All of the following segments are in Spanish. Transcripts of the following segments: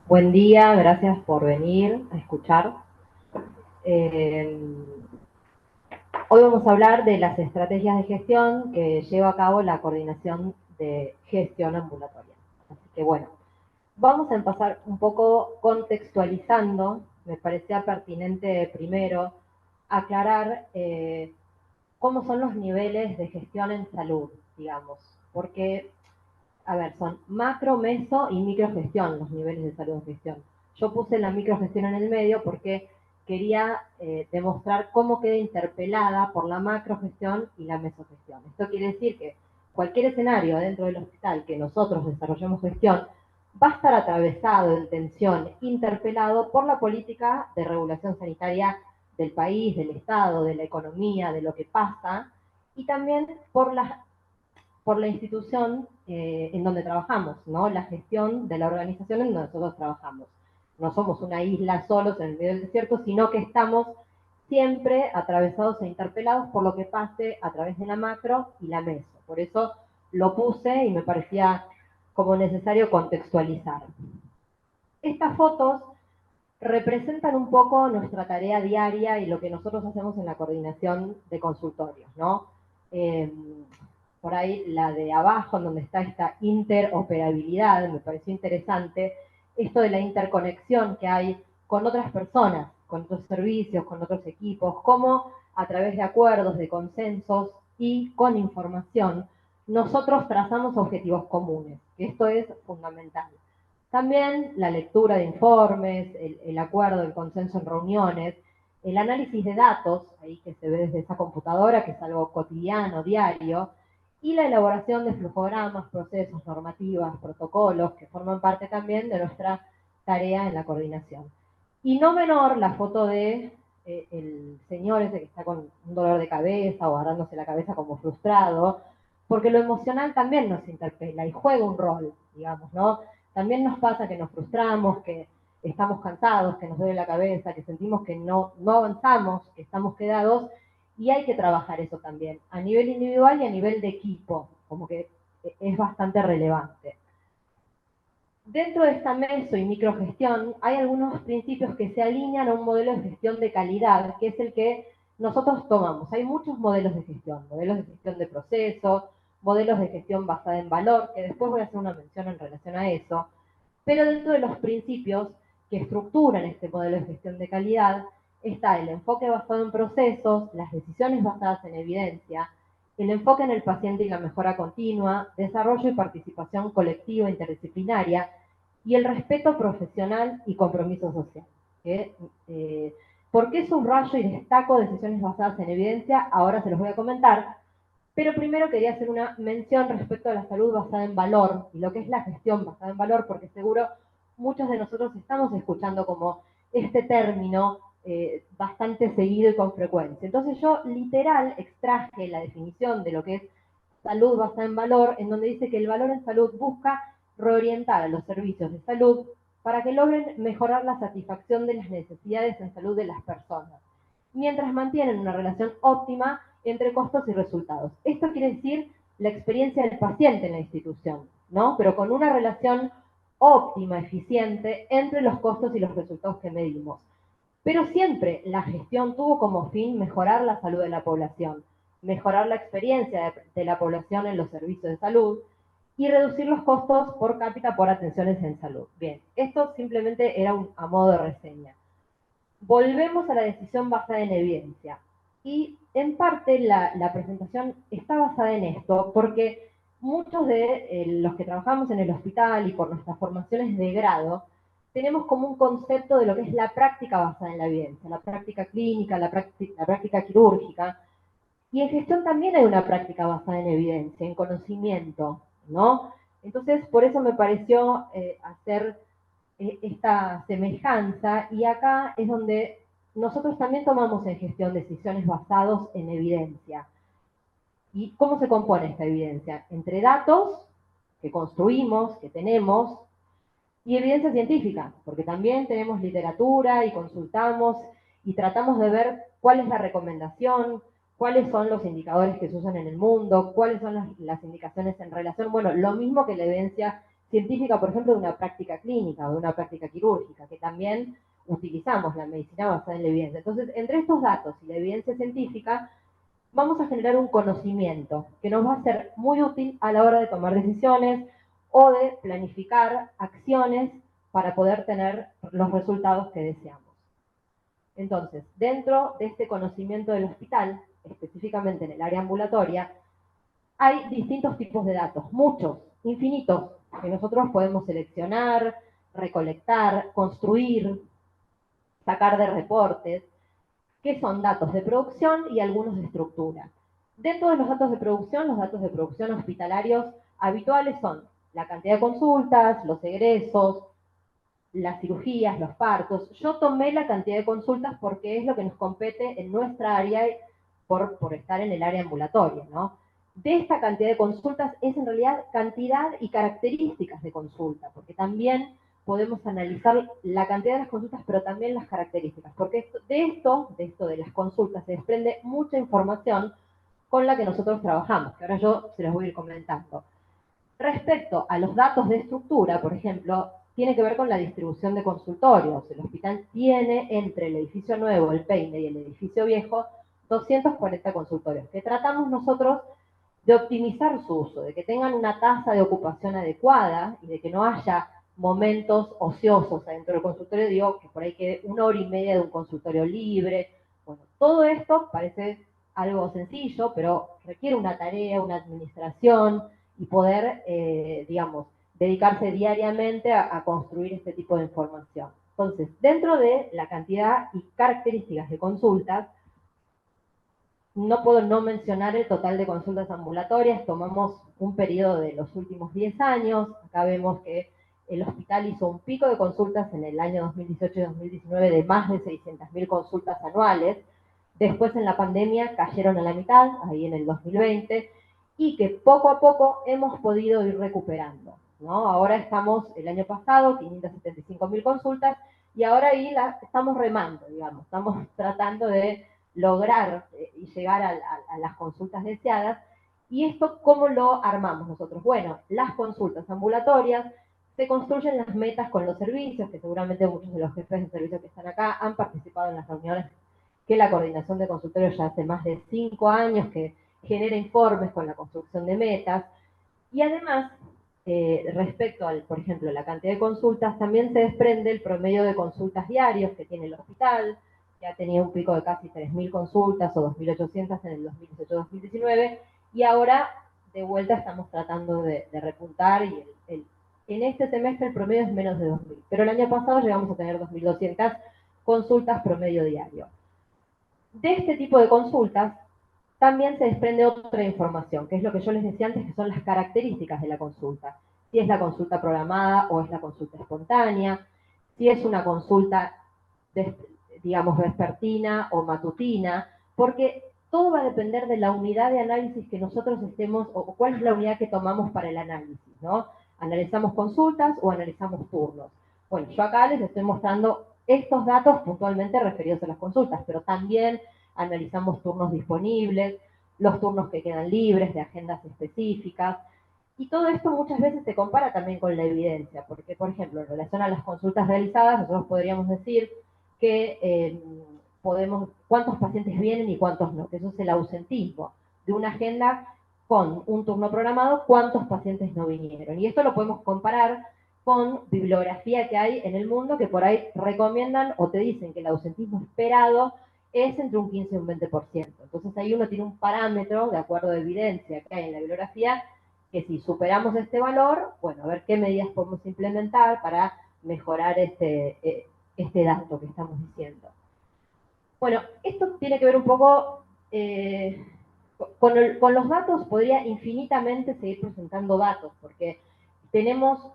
Buen día, gracias por venir a escuchar. Eh, Hoy vamos a hablar de las estrategias de gestión que lleva a cabo la coordinación de gestión ambulatoria. Así que bueno, vamos a empezar un poco contextualizando. Me parecía pertinente primero aclarar cómo son los niveles de gestión en salud, digamos, porque a ver, son macro, meso y microgestión, los niveles de salud de gestión. Yo puse la microgestión en el medio porque quería demostrar cómo queda interpelada por la macrogestión y la mesogestión. Esto quiere decir que cualquier escenario dentro del hospital que nosotros desarrollemos gestión va a estar atravesado en tensión, interpelado por la política de regulación sanitaria del país, del Estado, de la economía, de lo que pasa, y también por la institución en donde trabajamos, ¿no? La gestión de la organización en donde nosotros trabajamos. No somos una isla solos en el medio del desierto, sino que estamos siempre atravesados e interpelados por lo que pase a través de la macro y la meso. Por eso lo puse y me parecía como necesario contextualizar. Estas fotos representan un poco nuestra tarea diaria y lo que nosotros hacemos en la coordinación de consultorios, ¿no? Eh, por ahí la de abajo, en donde está esta interoperabilidad, me pareció interesante, esto de la interconexión que hay con otras personas, con otros servicios, con otros equipos, cómo a través de acuerdos, de consensos y con información, nosotros trazamos objetivos comunes, que esto es fundamental. También la lectura de informes, el acuerdo, el consenso en reuniones, el análisis de datos, ahí que se ve desde esa computadora, que es algo cotidiano, diario, y la elaboración de flujogramas, procesos, normativas, protocolos, que forman parte también de nuestra tarea en la coordinación. Y no menor la foto de el señor ese que está con un dolor de cabeza o agarrándose la cabeza como frustrado, porque lo emocional también nos interpela y juega un rol, digamos, ¿no? También nos pasa que nos frustramos, que estamos cansados, que nos duele la cabeza, que sentimos que no avanzamos, que estamos quedados, y hay que trabajar eso también, a nivel individual y a nivel de equipo, como que es bastante relevante. Dentro de esta meso y microgestión hay algunos principios que se alinean a un modelo de gestión de calidad, que es el que nosotros tomamos. Hay muchos modelos de gestión de proceso, modelos de gestión basada en valor, que después voy a hacer una mención en relación a eso, pero dentro de los principios que estructuran este modelo de gestión de calidad está el enfoque basado en procesos, las decisiones basadas en evidencia, el enfoque en el paciente y la mejora continua, desarrollo y participación colectiva interdisciplinaria y el respeto profesional y compromiso social. ¿Eh? ¿Por qué subrayo y destaco decisiones basadas en evidencia? Ahora se los voy a comentar, pero primero quería hacer una mención respecto a la salud basada en valor y lo que es la gestión basada en valor, porque seguro muchos de nosotros estamos escuchando como este término bastante seguido y con frecuencia. Entonces yo literal extraje la definición de lo que es salud basada en valor, en donde dice que el valor en salud busca reorientar a los servicios de salud para que logren mejorar la satisfacción de las necesidades en salud de las personas, mientras mantienen una relación óptima entre costos y resultados. Esto quiere decir la experiencia del paciente en la institución, ¿no? Pero con una relación óptima, eficiente entre los costos y los resultados que medimos. Pero siempre la gestión tuvo como fin mejorar la salud de la población, mejorar la experiencia de la población en los servicios de salud y reducir los costos por cápita por atenciones en salud. Bien, esto simplemente era a modo de reseña. Volvemos a la decisión basada en evidencia. Y en parte la presentación está basada en esto, porque muchos de los que trabajamos en el hospital y por nuestras formaciones de grado, tenemos como un concepto de lo que es la práctica basada en la evidencia, la práctica clínica, la práctica quirúrgica. Y en gestión también hay una práctica basada en evidencia, en conocimiento, ¿no? Entonces, por eso me pareció hacer esta semejanza y acá es donde nosotros también tomamos en gestión decisiones basadas en evidencia. ¿Y cómo se compone esta evidencia? Entre datos que construimos, que tenemos, y evidencia científica, porque también tenemos literatura y consultamos y tratamos de ver cuál es la recomendación, cuáles son los indicadores que se usan en el mundo, cuáles son las indicaciones en relación, bueno, lo mismo que la evidencia científica, por ejemplo, de una práctica clínica o de una práctica quirúrgica, que también utilizamos la medicina basada en la evidencia. Entonces, entre estos datos y la evidencia científica, vamos a generar un conocimiento que nos va a ser muy útil a la hora de tomar decisiones o de planificar acciones para poder tener los resultados que deseamos. Entonces, dentro de este conocimiento del hospital, específicamente en el área ambulatoria, hay distintos tipos de datos, muchos, infinitos, que nosotros podemos seleccionar, recolectar, construir, sacar de reportes, que son datos de producción y algunos de estructura. Dentro de los datos de producción hospitalarios habituales son la cantidad de consultas, los egresos, las cirugías, los partos. Yo tomé la cantidad de consultas porque es lo que nos compete en nuestra área por estar en el área ambulatoria, ¿no? De esta cantidad de consultas es en realidad cantidad y características de consulta, porque también podemos analizar la cantidad de las consultas, pero también las características, porque de esto de las consultas se desprende mucha información con la que nosotros trabajamos, que ahora yo se los voy a ir comentando. Respecto a los datos de estructura, por ejemplo, tiene que ver con la distribución de consultorios. El hospital tiene entre el edificio nuevo, el Peine, y el edificio viejo, 240 consultorios, que tratamos nosotros de optimizar su uso, de que tengan una tasa de ocupación adecuada y de que no haya momentos ociosos dentro del consultorio, digo, que por ahí quede 1 hora y media de un consultorio libre. Bueno, todo esto parece algo sencillo, pero requiere una tarea, una administración y poder, digamos, dedicarse diariamente a construir este tipo de información. Entonces, dentro de la cantidad y características de consultas, no puedo no mencionar el total de consultas ambulatorias. Tomamos un periodo de los últimos 10 años. Acá vemos que el hospital hizo un pico de consultas en el año 2018 y 2019 de más de 600.000 consultas anuales. Después en la pandemia cayeron a la mitad, ahí en el 2020, y que poco a poco hemos podido ir recuperando, ¿no? Ahora estamos, el año pasado, 575.000 consultas, y ahora ahí estamos remando, digamos, estamos tratando de lograr y llegar a las consultas deseadas. ¿Y esto cómo lo armamos nosotros? Bueno, las consultas ambulatorias, se construyen las metas con los servicios, que seguramente muchos de los jefes de servicios que están acá han participado en las reuniones que la coordinación de consultorios ya hace más de 5 años, que genera informes con la construcción de metas. Y además, respecto al, por ejemplo, la cantidad de consultas, también se desprende el promedio de consultas diarios que tiene el hospital, que ha tenido un pico de casi 3.000 consultas o 2.800 en el 2018-2019, y ahora de vuelta estamos tratando de repuntar, y en este semestre el promedio es menos de 2.000, pero el año pasado llegamos a tener 2.200 consultas promedio diario. De este tipo de consultas también se desprende otra información, que es lo que yo les decía antes, que son las características de la consulta. Si es la consulta programada o es la consulta espontánea, si es una consulta, digamos, vespertina o matutina, porque todo va a depender de la unidad de análisis que nosotros estemos, o cuál es la unidad que tomamos para el análisis, ¿no? ¿Analizamos consultas o analizamos turnos? Bueno, yo acá les estoy mostrando estos datos puntualmente referidos a las consultas, pero también analizamos turnos disponibles, los turnos que quedan libres de agendas específicas, y todo esto muchas veces se compara también con la evidencia, porque, por ejemplo, en relación a las consultas realizadas, nosotros podríamos decir que cuántos pacientes vienen y cuántos no, que eso es el ausentismo de una agenda con un turno programado, cuántos pacientes no vinieron. Y esto lo podemos comparar con bibliografía que hay en el mundo, que por ahí recomiendan o te dicen que el ausentismo esperado es entre un 15 y un 20%. Entonces ahí uno tiene un parámetro, de acuerdo a evidencia que hay en la bibliografía, que si superamos este valor, bueno, a ver qué medidas podemos implementar para mejorar este dato que estamos diciendo. Bueno, esto tiene que ver un poco con los datos. Podría infinitamente seguir presentando datos, porque tenemos,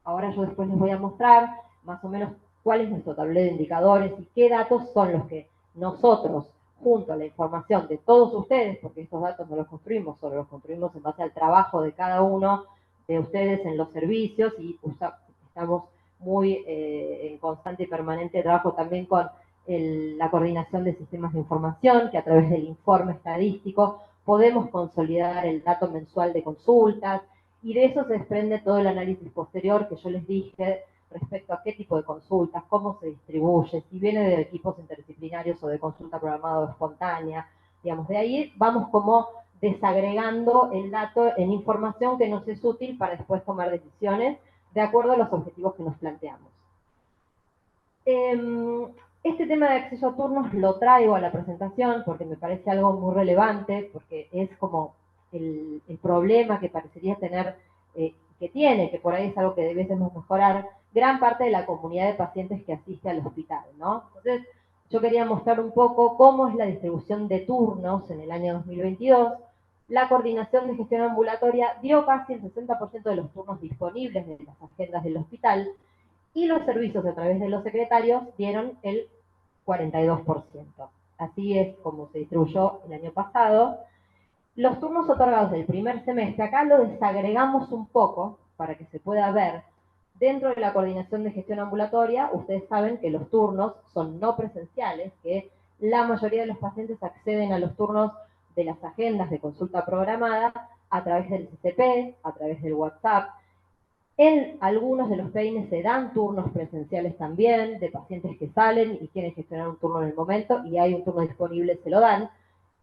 ahora yo después les voy a mostrar más o menos cuál es nuestro tablero de indicadores y qué datos son los que nosotros, junto a la información de todos ustedes, porque estos datos no los construimos, solo los construimos en base al trabajo de cada uno de ustedes en los servicios, y estamos muy en constante y permanente trabajo también con la coordinación de sistemas de información, que a través del informe estadístico podemos consolidar el dato mensual de consultas, y de eso se desprende todo el análisis posterior que yo les dije respecto a qué tipo de consultas, cómo se distribuye, si viene de equipos interdisciplinarios o de consulta programada o espontánea, digamos, de ahí vamos como desagregando el dato en información que nos es útil para después tomar decisiones de acuerdo a los objetivos que nos planteamos. Este tema de acceso a turnos lo traigo a la presentación porque me parece algo muy relevante, porque es como el problema que parecería tener, que tiene, que por ahí es algo que debemos mejorar, gran parte de la comunidad de pacientes que asiste al hospital, ¿no? Entonces, yo quería mostrar un poco cómo es la distribución de turnos en el año 2022. La coordinación de gestión ambulatoria dio casi el 60% de los turnos disponibles de las agendas del hospital, y los servicios a través de los secretarios dieron el 42%. Así es como se distribuyó el año pasado. Los turnos otorgados del primer semestre, acá lo desagregamos un poco para que se pueda ver. Dentro de la coordinación de gestión ambulatoria, ustedes saben que los turnos son no presenciales, que la mayoría de los pacientes acceden a los turnos de las agendas de consulta programada a través del CCP, a través del WhatsApp. En algunos de los peines se dan turnos presenciales también, de pacientes que salen y quieren gestionar un turno en el momento, y hay un turno disponible, se lo dan,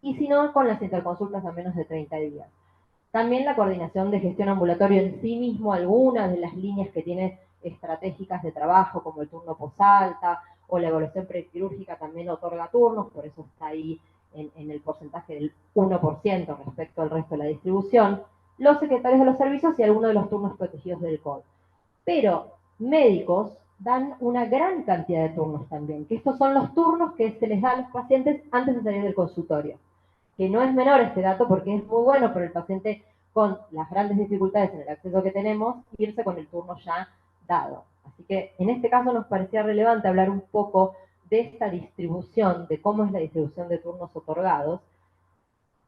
y si no, con las interconsultas a menos de 30 días. También la coordinación de gestión ambulatoria en sí mismo, algunas de las líneas que tiene estratégicas de trabajo, como el turno posalta o la evaluación prequirúrgica, también otorga turnos, por eso está ahí en el porcentaje del 1% respecto al resto de la distribución, los secretarios de los servicios y algunos de los turnos protegidos del COD. Pero médicos dan una gran cantidad de turnos también, que estos son los turnos que se les da a los pacientes antes de salir del consultorio, que no es menor este dato porque es muy bueno para el paciente con las grandes dificultades en el acceso que tenemos, irse con el turno ya dado. Así que en este caso nos parecía relevante hablar un poco de esta distribución, de cómo es la distribución de turnos otorgados,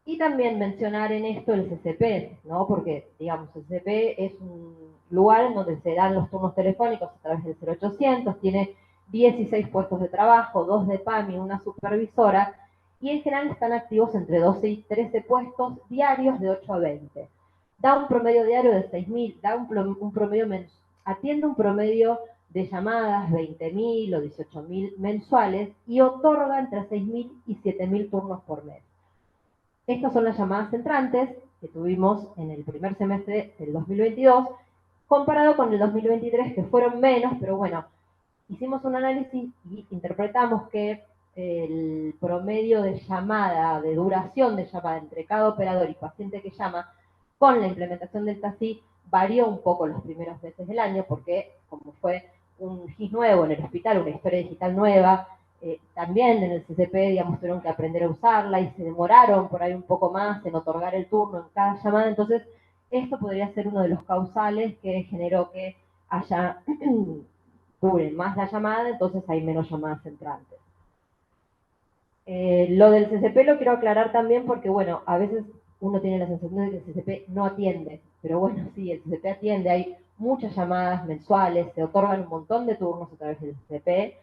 y también mencionar en esto el CCP, ¿no? Porque, digamos, el CCP es un lugar en donde se dan los turnos telefónicos a través del 0800, tiene 16 puestos de trabajo, 2 de PAMI, una supervisora, y en general están activos entre 12 y 13 puestos diarios de 8 a 20. Da un promedio diario de 6.000, da un promedio atiende un promedio de llamadas 20.000 o 18.000 mensuales y otorga entre 6.000 y 7.000 turnos por mes. Estas son las llamadas entrantes que tuvimos en el primer semestre del 2022, comparado con el 2023, que fueron menos, pero bueno, hicimos un análisis y interpretamos que el promedio de llamada, de duración de llamada entre cada operador y paciente que llama, con la implementación del TACI, varió un poco los primeros meses del año, porque como fue un GIS nuevo en el hospital, una historia digital nueva, también en el CCP, digamos, tuvieron que aprender a usarla y se demoraron por ahí un poco más en otorgar el turno en cada llamada. Entonces, esto podría ser uno de los causales que generó que haya, cubren más la llamada, entonces hay menos llamadas entrantes. Lo del CCP lo quiero aclarar también porque, bueno, a veces uno tiene la sensación de que el CCP no atiende, pero bueno, sí, el CCP atiende, hay muchas llamadas mensuales, se otorgan un montón de turnos a través del CCP,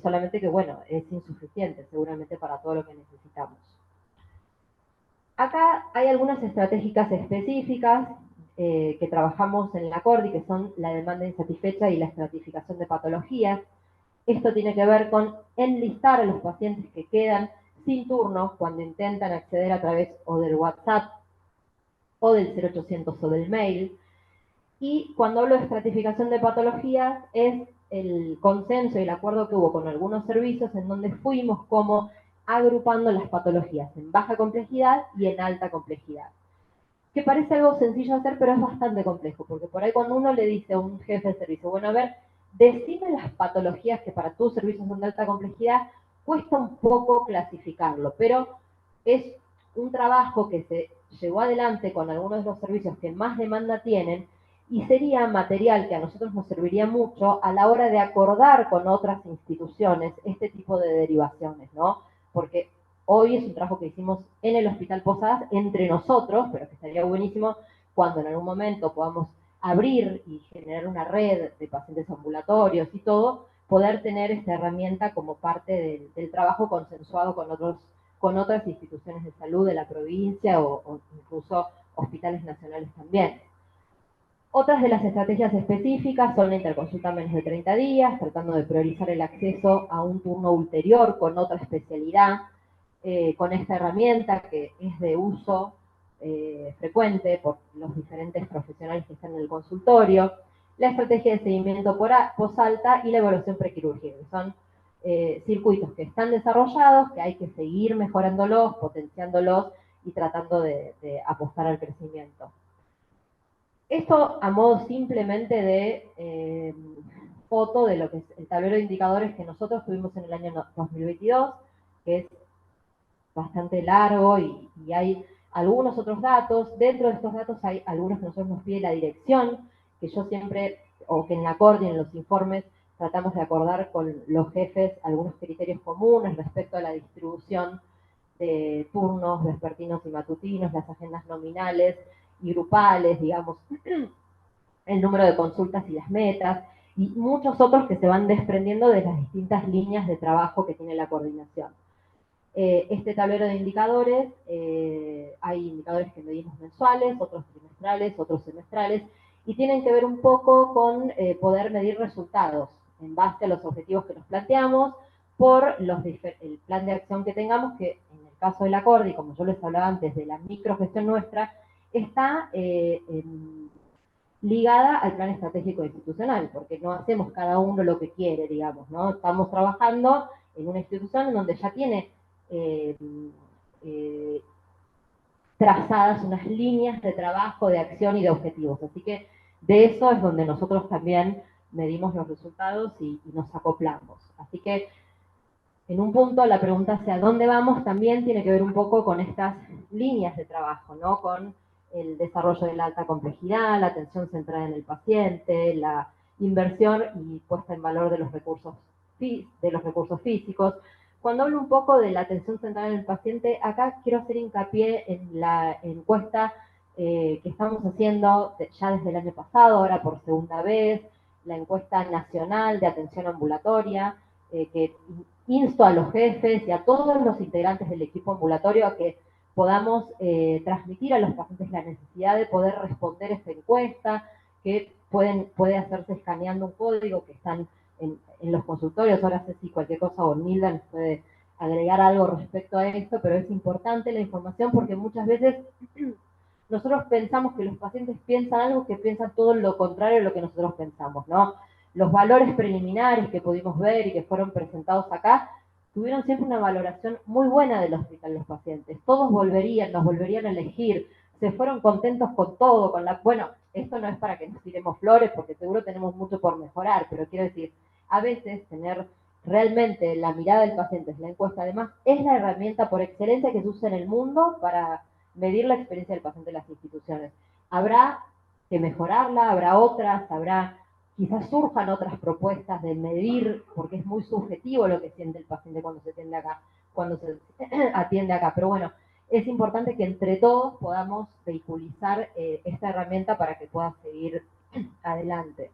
solamente que, bueno, es insuficiente seguramente para todo lo que necesitamos. Acá hay algunas estratégicas específicas que trabajamos en la CORDI, que son la demanda insatisfecha y la estratificación de patologías. Esto tiene que ver con enlistar a los pacientes que quedan sin turno cuando intentan acceder a través o del WhatsApp o del 0800 o del mail. Y cuando hablo de estratificación de patologías es el consenso y el acuerdo que hubo con algunos servicios en donde fuimos como agrupando las patologías en baja complejidad y en alta complejidad. Que parece algo sencillo de hacer, pero es bastante complejo, porque por ahí cuando uno le dice a un jefe de servicio, bueno, a ver, decime las patologías que para tus servicios son de alta complejidad, cuesta un poco clasificarlo, pero es un trabajo que se llevó adelante con algunos de los servicios que más demanda tienen y sería material que a nosotros nos serviría mucho a la hora de acordar con otras instituciones este tipo de derivaciones, ¿no? Porque hoy es un trabajo que hicimos en el Hospital Posadas entre nosotros, pero que estaría buenísimo cuando en algún momento podamos abrir y generar una red de pacientes ambulatorios y todo, poder tener esta herramienta como parte del trabajo consensuado con otras instituciones de salud de la provincia o incluso hospitales nacionales también. Otras de las estrategias específicas son la interconsulta menos de 30 días, tratando de priorizar el acceso a un turno ulterior con otra especialidad, con esta herramienta que es de uso frecuente por los diferentes profesionales que están en el consultorio, la estrategia de seguimiento posalta y la evaluación prequirúrgica, que son circuitos que están desarrollados, que hay que seguir mejorándolos, potenciándolos y tratando de apostar al crecimiento. Esto a modo simplemente de foto de lo que es el tablero de indicadores que nosotros tuvimos en el año 2022, que es bastante largo y hay algunos otros datos. Dentro de estos datos hay algunos que nosotros nos pide la dirección, que yo siempre, o que en la CORDI, en los informes, tratamos de acordar con los jefes algunos criterios comunes respecto a la distribución de turnos vespertinos y matutinos, las agendas nominales y grupales, digamos, el número de consultas y las metas, y muchos otros que se van desprendiendo de las distintas líneas de trabajo que tiene la coordinación. Este tablero de indicadores, hay indicadores que medimos mensuales, otros trimestrales, otros semestrales, y tienen que ver un poco con poder medir resultados en base a los objetivos que nos planteamos, por el plan de acción que tengamos, que en el caso de la CORDI, como yo les hablaba antes de la microgestión nuestra, está ligada al plan estratégico institucional, porque no hacemos cada uno lo que quiere, digamos, ¿no? Estamos trabajando en una institución donde ya tiene eh, eh, trazadas unas líneas de trabajo, de acción y de objetivos. Así que de eso es donde nosotros también medimos los resultados y nos acoplamos. Así que en un punto la pregunta hacia dónde vamos también tiene que ver un poco con estas líneas de trabajo, ¿no? Con el desarrollo de la alta complejidad, la atención centrada en el paciente, la inversión y puesta en valor de los recursos físicos. Cuando hablo un poco de la atención centrada en el paciente, acá quiero hacer hincapié en la encuesta que estamos haciendo ya desde el año pasado, ahora por segunda vez, la encuesta nacional de atención ambulatoria, que insto a los jefes y a todos los integrantes del equipo ambulatorio a que podamos transmitir a los pacientes la necesidad de poder responder esta encuesta, que puede hacerse escaneando un código que están en los consultorios. Ahora sé si cualquier cosa o Nilda nos puede agregar algo respecto a esto, pero es importante la información porque muchas veces nosotros pensamos que los pacientes piensan algo que piensan todo lo contrario de lo que nosotros pensamos, ¿no? Los valores preliminares que pudimos ver y que fueron presentados acá tuvieron siempre una valoración muy buena del hospital los pacientes. Todos nos volverían a elegir, se fueron contentos con todo, bueno, esto no es para que nos tiremos flores porque seguro tenemos mucho por mejorar, pero quiero decir, a veces tener realmente la mirada del paciente, la encuesta además, es la herramienta por excelencia que se usa en el mundo para medir la experiencia del paciente en las instituciones. Habrá que mejorarla, habrá otras, quizás surjan otras propuestas de medir, porque es muy subjetivo lo que siente el paciente cuando se atiende acá, pero bueno, es importante que entre todos podamos vehiculizar esta herramienta para que pueda seguir adelante.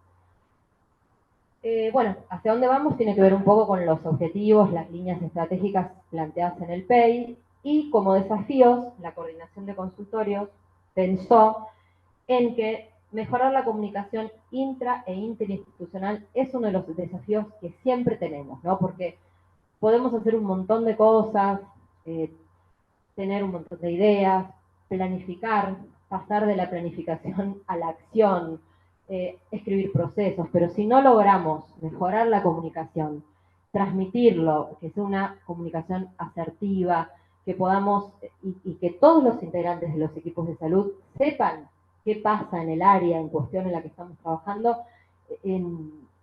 Bueno, hacia dónde vamos tiene que ver un poco con los objetivos, las líneas estratégicas planteadas en el PEI, y como desafíos, la coordinación de consultorios pensó en que mejorar la comunicación intra e interinstitucional es uno de los desafíos que siempre tenemos, ¿no? Porque podemos hacer un montón de cosas, tener un montón de ideas, planificar, pasar de la planificación a la acción, escribir procesos, pero si no logramos mejorar la comunicación, transmitirlo, que sea una comunicación asertiva, que podamos, y que todos los integrantes de los equipos de salud sepan qué pasa en el área en cuestión en la que estamos trabajando,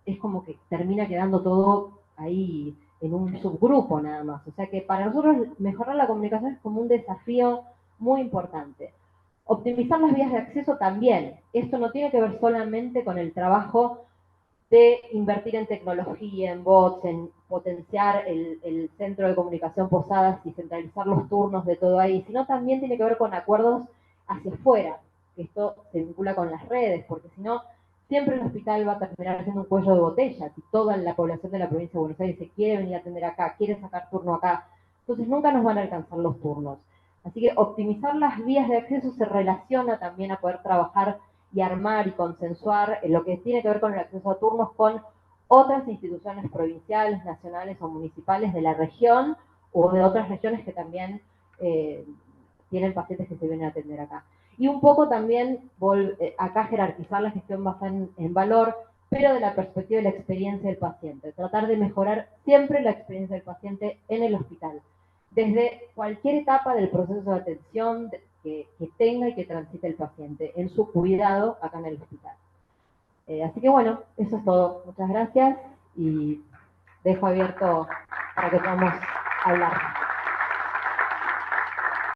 es como que termina quedando todo ahí en un subgrupo nada más. O sea que para nosotros mejorar la comunicación es como un desafío muy importante. Optimizar las vías de acceso también. Esto no tiene que ver solamente con el trabajo de invertir en tecnología, en bots, en potenciar el centro de comunicación Posadas y centralizar los turnos de todo ahí, sino también tiene que ver con acuerdos hacia afuera, que esto se vincula con las redes, porque si no, siempre el hospital va a terminar siendo un cuello de botella, si toda la población de la provincia de Buenos Aires se quiere venir a atender acá, quiere sacar turno acá, entonces nunca nos van a alcanzar los turnos. Así que optimizar las vías de acceso se relaciona también a poder trabajar y armar y consensuar lo que tiene que ver con el acceso a turnos con otras instituciones provinciales, nacionales o municipales de la región o de otras regiones que también tienen pacientes que se vienen a atender acá. Y un poco también acá jerarquizar la gestión basada en valor, pero de la perspectiva de la experiencia del paciente. Tratar de mejorar siempre la experiencia del paciente en el hospital, desde cualquier etapa del proceso de atención que tenga y que transite el paciente, en su cuidado acá en el hospital. Así que bueno, eso es todo. Muchas gracias y dejo abierto para que podamos hablar.